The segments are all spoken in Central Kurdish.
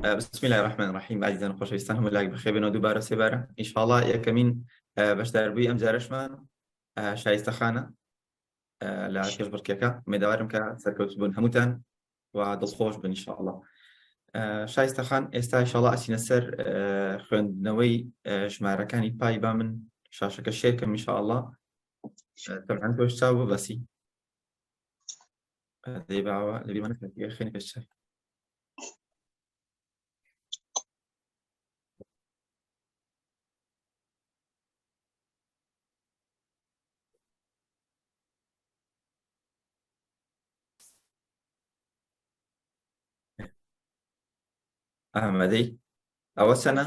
بسم الله الرحمن الرحیم. عزیزان خۆشەویستان هەموو لایک بەخێر بێنەوە دووبارە سێبارە ئینشاءڵڵا یەکەمین بەشداربووی ئەم جارەشمان شایستەخانە لە پێشبڕکێکە. مێداوارم کە سەرکەوت بوون هەمووتان و دڵخۆش بن ئینشاءڵڵا. شایستەخان ئێستا ئینشاءڵڵا ئەچینە سەر خوێندنەوەی ژمارەکانی پای. با من شاشەکە شێرکەم ئینشاءڵڵا. تەبعەن تۆش چاو ببەسی دەی باوە لەبی منە خێنی پێشتر. ئەحمەدەی ئەوە چەنە؟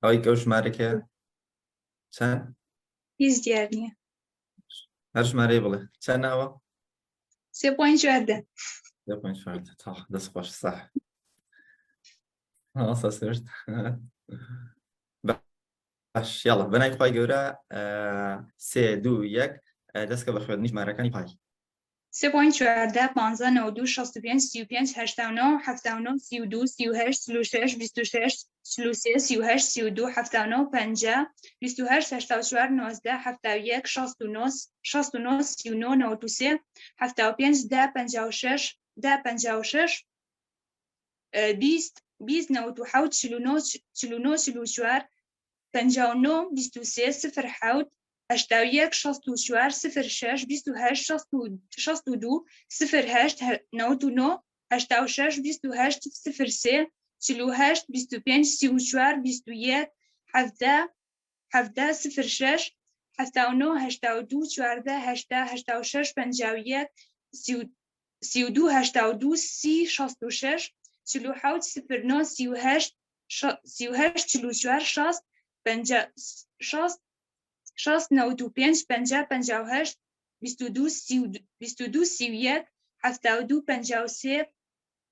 ئەوەی کە ئەو ژمارەکە چەند؟ هیچ دیار نییە. هەر ژمارەی بڵێ چەندە ئەوە؟ 3.14. دەست خۆش ساح ئاسا سرت باش یاڵە بەنای خوای گەورە 3 2 1 دەستکە بە خوێندنی ژمارەکانی پای. 3.14 15 92 65 35 89 79 32 38 36 26 33 38 32 79 50 28 84 19 71 69 69 39 93 75 10 56 10 56 20 20 98 49 49 44 59 23 0 حوت 81 64 06 28 62 08 99 86 28 03 48 25 34 21 17 17 06 79 82 14 80 86 51 32 82 30 66 47 09 38 38 44 60 50 60 60 95 50 58 22 22 31 72 53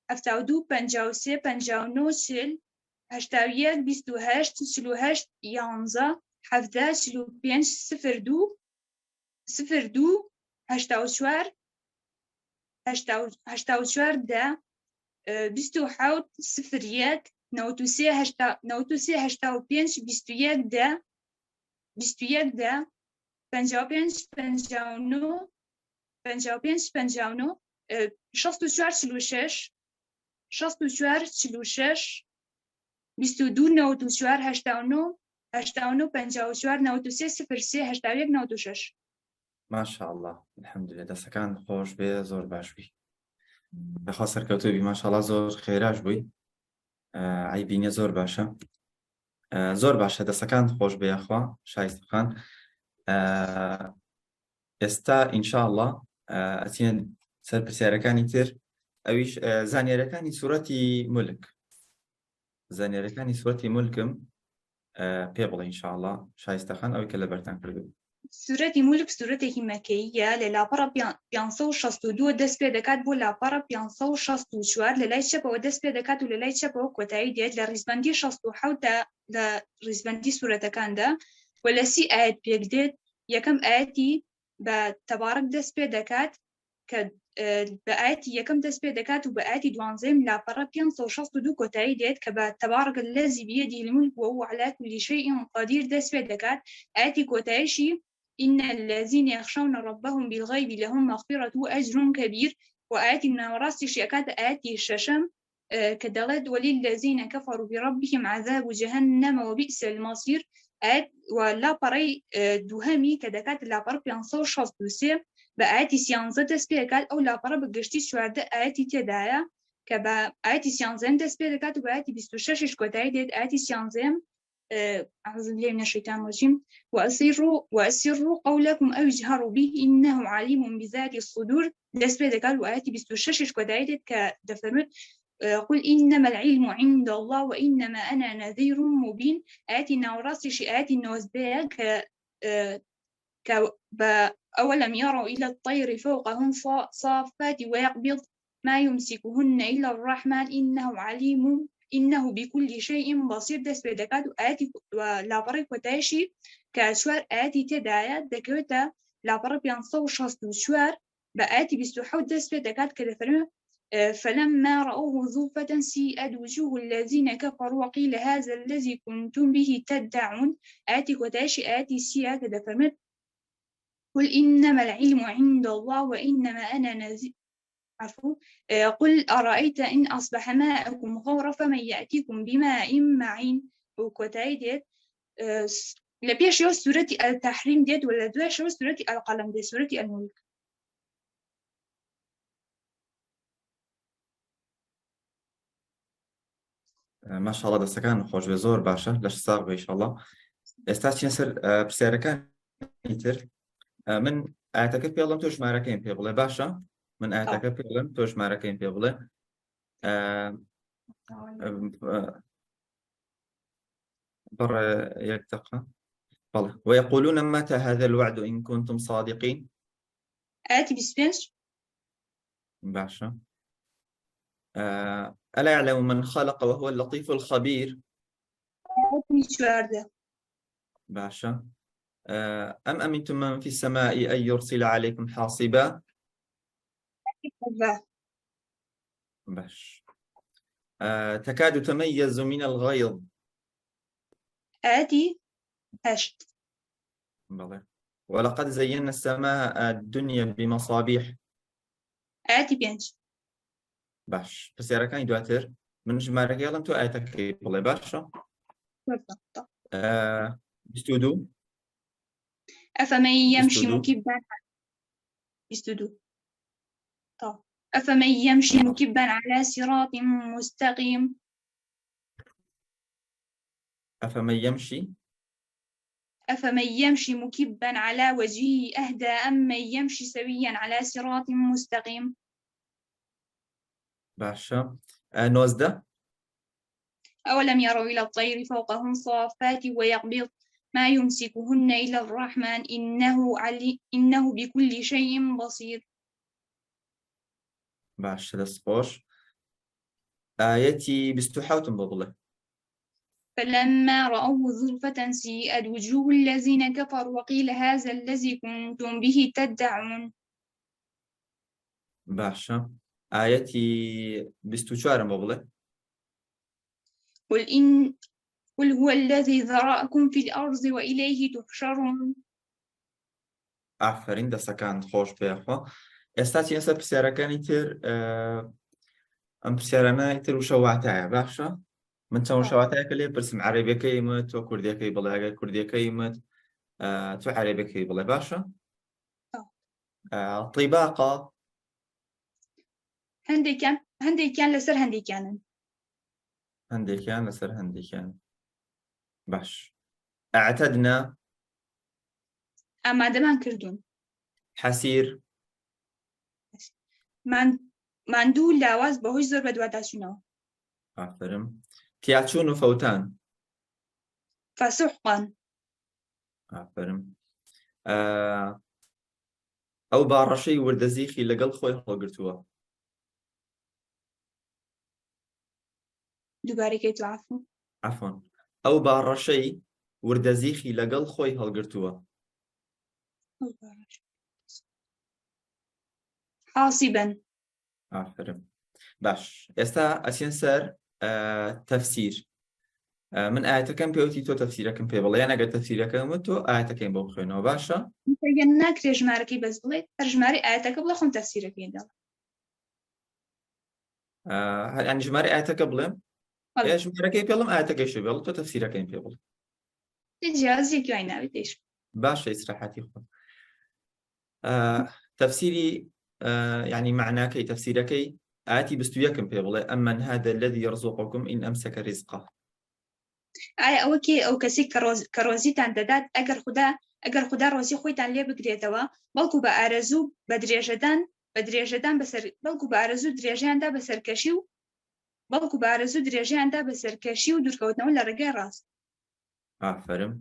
72 53 59 40 81 28 48 11 17 45 02 02 84 84 10 28 01 93 85 21 10 21 10 55 59 55 59 64 46 64 46 22 94 89 89 54 93 03 81 96. ماشاءالله الحەمدولێ دەستەکان خۆش بێ زۆر باش بی. بەخوا سەرکەوتووی ماشاءالله زۆر خێراش بووی. عیبی نییە زۆر باشە. زۆر باشە دەستەکان خۆش بێ یاخوا شایستەخان. ئێستا ئینشاءالله ئەچینە سەر پرسیارەکانی تر. ئەویش زانیاریەکانی سوورەتی مولک. زانیاریەکانی سوورەتی مولکم پێ بڵێ ئینشاءالله شایستەخان ئەوەی کە لەبەرتان کردبوو. سورەتی مولک سورەتێکی مەکەییە لە لاپەڕە 562 دەست پێ دەکات بۆ لاپەڕە 564 لە لای چەپەوە دەست پێ دەکات و لە لای چەپەوە کۆتایی دێت لە ڕیزبەندی 67 لە ڕیزبەندی سورەتەکاندا و لە 30 ئاەت پێک دێت. یەکەم ئاەتی بە تەبارەک دەست پێ دەکات کە بە ئاەتی یەکەم دەست پێ دەکات و بە ئاەتی دوانزەیم لاپەڕە 562 کۆتایی دێت کە بە تەبارەک الذی بیەدیه الملک وهو علی کل شیء قدیر دەست پێ دەکات. ئاەتی کۆتاییشی إن الذين يخشون ربهم بالغيب لهم مغفرة وأجر كبير. وآياتي ناوراستي شيكات آياتي الششم كدلت وللذين كفروا بربهم عذاب جهنم وبئس المصير. آيات ولا بري دوهمي كدكات لا بر بيانصو شخص دوسي بآياتي سيانزة تسبيكات أو لا بر بقشتي شوارد آياتي تدايا كبا آياتي سيانزين تسبيكات وبآياتي بستوشش كتاي ديت آياتي سيانزين. أعوذ بالله من الشيطان الرجيم. وأسروا قولكم أو اجهروا به إنه عليم بذات الصدور. دەست پێ دەکات و ئاەتی 26 کۆتایی دێت کە دەفەرمێت قل إنما العلم عند الله وإنما أنا نذير مبين. آياتي ناوراستيشي آياتي نوزبية أولم يروا إلى الطير فوقهم صافات ويقبض ما يمسكهن إلا الرحمن إنه عليم إنه بكل شيء بصير. دەست پێ دەکات و ئاەتی لاپەڕی کۆتاییشی کە چوار ئاەتی تێدایە دەکەوێتە لاپەڕە 564 بە ئاەتی 27 دەست پێ دەکات کە دەفەرمێت فلما رأوه زلفة سيئت وجوه الذين كفروا وقيل هذا الذي كنتم به تدعون. آتي وتاشي آتي سيا كذا فرمت قل إنما العلم عند الله وإنما أنا نذير عفوا قل أرأيت إن أصبح ماءكم غورا فمن يأتيكم بماء معين. وكتاي ديت لبيش يو سورة التحريم ديت ولا دوش يو سورة القلم ديت سورة الملك. ما شاء الله دەستەکان خۆش بێ زۆر باشە لەش ساغ بێ ئینشاءالله. ئێستا چینە سەر پرسیارەکانی تر. من ئاەتەکە پێڵم تۆ ژمارەکەیم پێ بڵێ باشە؟ من ئاەتەکە پێڵم تۆ ژمارەکەیم پێ بڵێ. بڕێ یەک دقیقە. بەڵێ ويقولون متى هذا الوعد إن كنتم صادقين. آتي بسبنش باشا. ألا يعلم من خلق وهو اللطيف الخبير. باشا. أم أمنتم من في السماء أن يرسل عليكم حاصبا. باش. تكاد تميز من الغيظ. آتي هشت. بلى. ولقد زينا السماء الدنيا بمصابيح. آتي بينش. باش پرسیارەکانی دواتر من ژمارەکە یاڵم تۆ ئاەتەکەی بڵێ باشە. 22. أفمن يمشي مكبا 22. طب أفمن يمشي مكبا على صراط مستقيم. أفمن يمشي مكبا على وجهه أهدى أم من يمشي سويا على صراط مستقيم. باشا. 19. أولم يروا إلى الطير فوقهم صافات ويقبض ما يمسكهن إلا الرحمن إنه بكل شيء بصير. باش دەستخۆش. آيتي 27 بڵێ. فلما رأوه زلفة سيئت وجوه الذين كفروا وقيل هذا الذي كنتم به تدعون. باشا. آيتي 24 بڵێ. قل هو الذي ذرأكم في الأرض وإليه تحشرون. ئافرین دەستەکان خۆش پێخوا. ئێستا چینە سەر پرسیارەکانی تر. ئەم پرسیارانە تر وشە واتایە باشە. من چەند شەواتایەکە لێ پرسم عەرەبیەکەی مت تۆ کوردیەکەی بڵێ ئەگەر کوردیەکەی مت تۆ عەرەبیەکەی بڵێ باشە. طیباقە هەندێکیان لەسەر هەندێکیانن. هەندێکیان لەسەر هەندێکیان. باش. ئەعتەدنا ئامادەمان کردوون. حەسیر ماندوو لاواز بەهۆی زۆر بەدواداچوونەوە. ئافرم. تیاچوون و فەوتان. فسحقا. ئافرم. ئەو باڕەشەی وردەزیخی لەگەڵ خۆی هەڵگرتووە. دووبارەکەی تو عەفوان. ئەو باڕەشەی وردەزیخی لەگەڵ خۆی هەڵگرتووە. حاسبا. ئافرم. باش. ئێستا ئەچین سەر تەفسیر. من ئاەتەکەم پێوتی تۆ تەفسیرەکەم پێ بڵێ یان ئەگەر تەفسیرەکەم تۆ ئاەتەکەم بۆ بخوێنەوە باشە. ناکرێ ژمارەکەی بەس بڵێت هەر ژمارەی ئاەتەکە بڵێ خۆم تەفسیرەکەی دەڵێ. ینی ژمارەی ئاەتەکە بڵێم ژمارەکەی پێڵم ئاەتەکەیش بێڵ تۆ تەفسیرەکەیم پێ بڵێ. جیازێکی وای ناوێت دێش. باشە ئیسراحەتی خۆ. تەفسیری يعني معناكي تفسيركي آتي بستوياكم في بڵێ أمن هذا الذي يرزقكم إن أمسك رزقه. ئەو کەسێک کە ڕۆزیتان دەدات ئەگەر خوددا ڕۆزی خۆیتان لێ بگرێتەوە بەڵکو بە ئارەزوو بە درێژەدان بەڵکو بە ئارەزوو درێژیاندا بە سەرکەشی و بەڵکو بە ئارەزوو درێژیاندا بە سەرکەشی و دوورکەوتنەوە لە ڕێگەی ڕاست. ئافرم.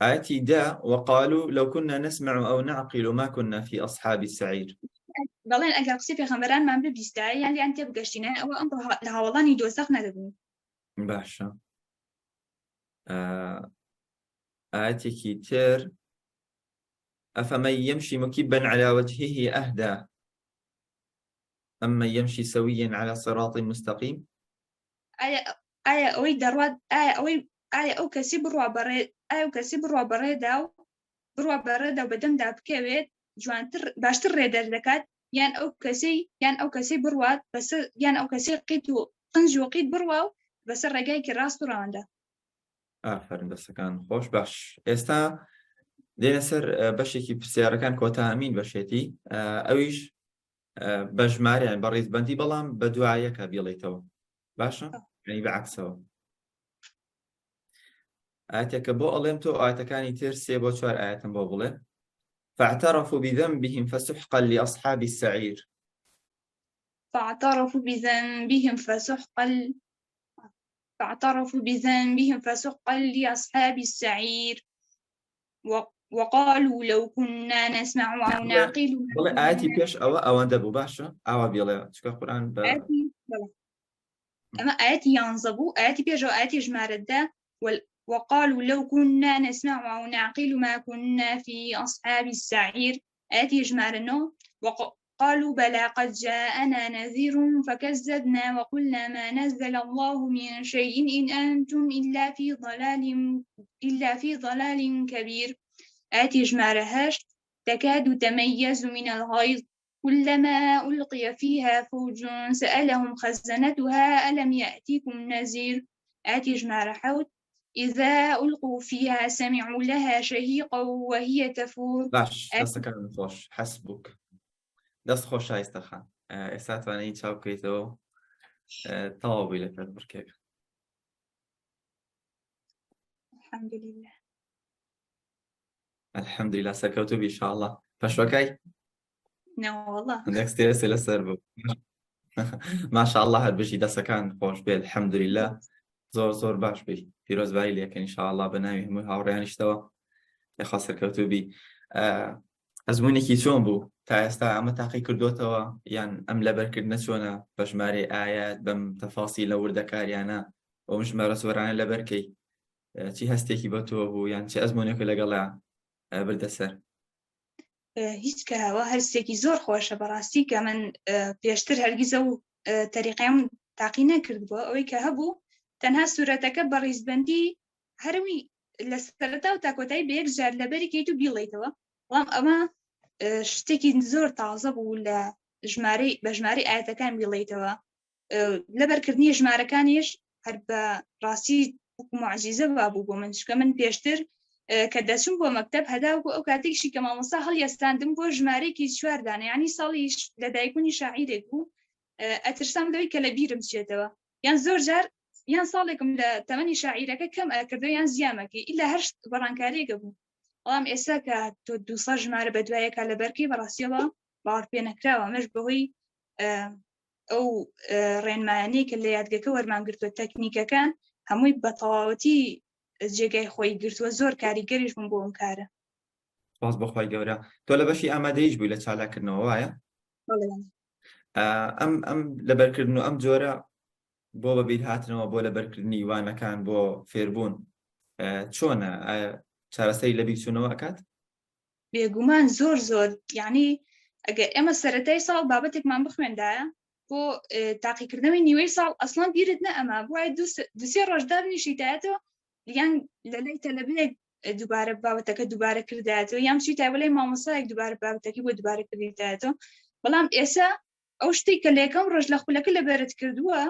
آتي دا وقالوا لو كنا نسمع أو نعقل ما كنا في أصحاب السعير. بەڵێن ئەگەر قسەی پێغەمبەرانمان ببیستایە یان لیان تێبگەشتینە ئەوە ئەم لە هاوڵانی دۆزەخ نەدەبوون. باشە. ئاەتێکی تر أفمن يمشي مكبا على وجهه أهدى أمن يمشي سويا على صراط مستقيم. ئایا ئەوەی دەڕوات ئایا ئەو کەسی بڕوا بەڕێ ئایا ئەو کەسی بڕوا بەڕێدا و بڕوا بەڕێدا و بەدەمدا بکەوێت جوانتر باشتر ڕێدەر دەکات یان ئەو کەسەی بڕوات بەسەر یان ئەو کەسەی قیت و قنج و قیت بڕوا و بەسەر ڕێگایکی ڕاست و ڕەواندا. ئافرین دەستەکان خۆش. باش ئێستا دێنە سەر بەشێکی پرسیارەکان کۆتا ئەمین بەشێتی ئەویش بە ژمارەیان بە ڕێزبەندی بەڵام بە دوایەکە بێڵێتەوە. باشە یعنی بەعکسەوە. ئاەتێکە بۆ ئەڵێم تۆ ئاەتەکانی تر 3 بۆ 4 ئاەتم بۆ بڵێ. فاعترفوا بذنبهم فسحقا لأصحاب السعير. فاعترفوا بذنبهم فسحقا لأصحاب السعير وقالوا لو كنا نسمع أو نعقل. والله آياتي بيش أو دبو باشا أو بيلا شكا قرآن أما آياتي ينصبوا آياتي بيش أو آياتي جمارة وقالوا لو كنا نسمع أو نعقل ما كنا في أصحاب السعير. آياتي جمارة قالوا بلى قد جاءنا نذير فكذبنا وقلنا ما نزل الله من شيء إن أنتم إلا في ضلال كبير. آتي جمارهاش تكاد تميز من الغيظ كلما ألقي فيها فوج سألهم خزنتها ألم يأتيكم نذير. آتي جمارحوت إذا ألقوا فيها سمعوا لها شهيقا وهي تفور. باش دەستەکان خۆش حەسبوک دەست خۆش شایستەخان ئێستا توانێت چاو بکەیتەوە تەواو بووی لە پێت بڕکێک. الحەمدوللا سەرکەوتوبی ئینشاءڵڵا. پەشوەکەی نەکستێسێ لەسەر بوو ماشاءڵڵا هەر بژی دەستەکان خۆش بێت الحەمدوللا زۆر باش بی پیرۆزبایی لێکەن ئینشاءڵڵا بە ناوی هەموو هاوڕێیانیشتەوە لێخوا سەرکەوتوبی. ئەزمونێکی چۆن بوو تا ئێستا ئەمە تاقی کردوتەوە یان ئەم لەبەرکردنە چۆنە بە ژمارە ئايات بەم تەفاسی لە وردەکاریانە ئەو ژمارە سوەرانە لەبەرکەی چی هەستێکی بە تۆ بوو یان چی ئەزمونێک لەگەڵا بردەسەر؟ هیچ کە هەوا هەرسێکی زۆر خۆشە بەڕاستی کە من پێشتر هەرگیزە و تەریقەم تاقی نەکردبووە ئەوەی کە هەبوو تەنها سوورەتەکە بە ڕیزبەندی هەروی لە سەرەتا و تاکۆتایی بە یەک جار لەبەری کەیت و بیڵێیتەوە. بەڵام ئەمە شتێکی زۆر تازە بوو لە بە ژمارەی ئاەتەکان بیڵێیتەوە. لەبەرکردنی ژمارەکانیش هەر بە ڕاستی معجیزە بابوو بۆ من چکە من پێشتر کە دەچوم بۆ مەکتەب هەداو ئەو کاتێکشی کە مامۆستا هەڵیەستاندم بۆ ژمارەیەکی 4 دانە یعنی ساڵی لەدایکبوونی شاعیرێک بوو ئەترسام لەوەی کە لە بیرم بچێتەوە یان زۆر جار یان ساڵێکم لە تەمەنی شاعیرەکە کەم ئەکردەوە یان زیامەکەی ئیلا هەر بەڕانکاریەکە بوو. بەڵام ئێستا کە تۆ 200 ژمارە بە دوایەکە لەبەرکەی بەڕاستیەوە باوەڕ پێ نەکراوە ئەمەش بەهۆی ئەو ڕێنمایانەی کە لە یادگەکە وەرمانگرتووە تەکنیکەکان هەمووی بە تەواوەتی جێگای خۆی گرتووە زۆر کاریگەریش بووم بۆ ئەم کارە. سپاس بەخوای گەورە. تۆ لە بەشی ئامادەیش بووی لە چالاکردنەوە وایە؟ ئەم لەبەرکردن و ئەم جۆرە بۆ بەبیر هاتنەوە بۆ لەبەرکردنی وانەکان بۆ فێربوون چۆنە؟ چارەسەری لە بیرچوونەوە ئەکات؟ بێگومان زۆر یعنی ئەگەر ئێمە سەرەتای ساڵ بابەتێکمان بخوێندایە بۆ تاقیکردنەوەی نیوەی ساڵ ئەسڵان بیرت نە ئەمە بۆیە 2-3 ڕۆژدا بنیشیتایەتەوە یان لەلای تەلەبێک دووبارە بابەتەکە دووبارە کردایەتەوە یان چیتای بەلای مامۆستایەک دووبارە بابەتەکەی بۆ دووبارە کردایەتەوە. بەڵام ئێستا ئەو شتێک کە لە یەکەم ڕۆژ لە خولەکە لەبەرت کردووە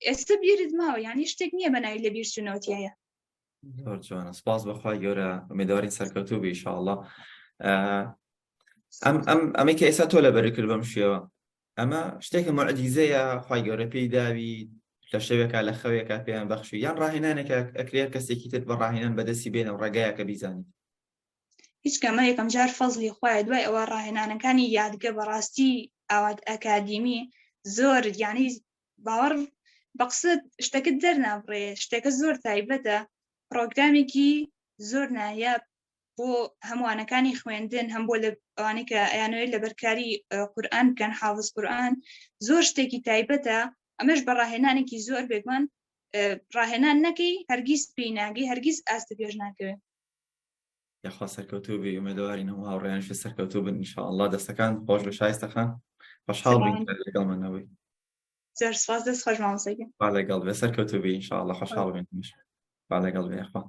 ئێستا بیرت ماوە یعنی شتێک نییە بەناوی لە بیرچوونەوەتیایە. زۆر جوانە سپاس بەخوای گەورە ئومێدوارین سەرکەوتوو بی ئینشاءڵڵا. ئەمەی کە ئێستا تۆ لەبەری کرد بەم شێوە ئەمە شتێکە معجیزەیە خوای گەورە پێی داوی لە شەوێکە لە خەوێکە پێیان بەخشی یان ڕاهێنانێکە ئەکرێت کەسێکی تر بە ڕاهێنان بەدەستی بێنە و ڕێگایەکە بیزانیت؟ هیچ کەمە یەکەم جار فەزلی خوایە دوای ئەوە ڕاهێنانەکانی یادگە بەڕاستی ئاوات ئەکادیمی زۆر یعنی باوەڕ بە قسەت شتەکەت دەرنابڕێ شتێکە زۆر تایبەتە پرۆگرامێکی زۆر نایاب بۆ هەمووانەکانی خوێندن هەم بۆ لە ئەوانەی کە ئەیانەوەی لە بەرکاری قورئان بکەن حافظ قورئان زۆر شتێکی تایبەتە. ئەمەش بە ڕاهێنانێکی زۆر بێگومان ڕاهێنان نەکەی هەرگیز پێی ناگەی هەرگیز ئاستە پێش ناکەوێت. یاخوا سەرکەوتوو بی ئومێدەوارین هەموو هاوڕێیانش سەرکەوتوو بن ئینشاءالله. دەستەکان خۆش بە شایستەخان، خۆشحاڵ بین سپاس. لەگەڵمانەوەی. زۆر سپاس، دەست خۆش مامۆستاگەل. با لەگەڵ بێ سەرکەوتوو بی ئینشاءالله، خۆشحاڵ بین. با لەگەڵ بێ یاخوا.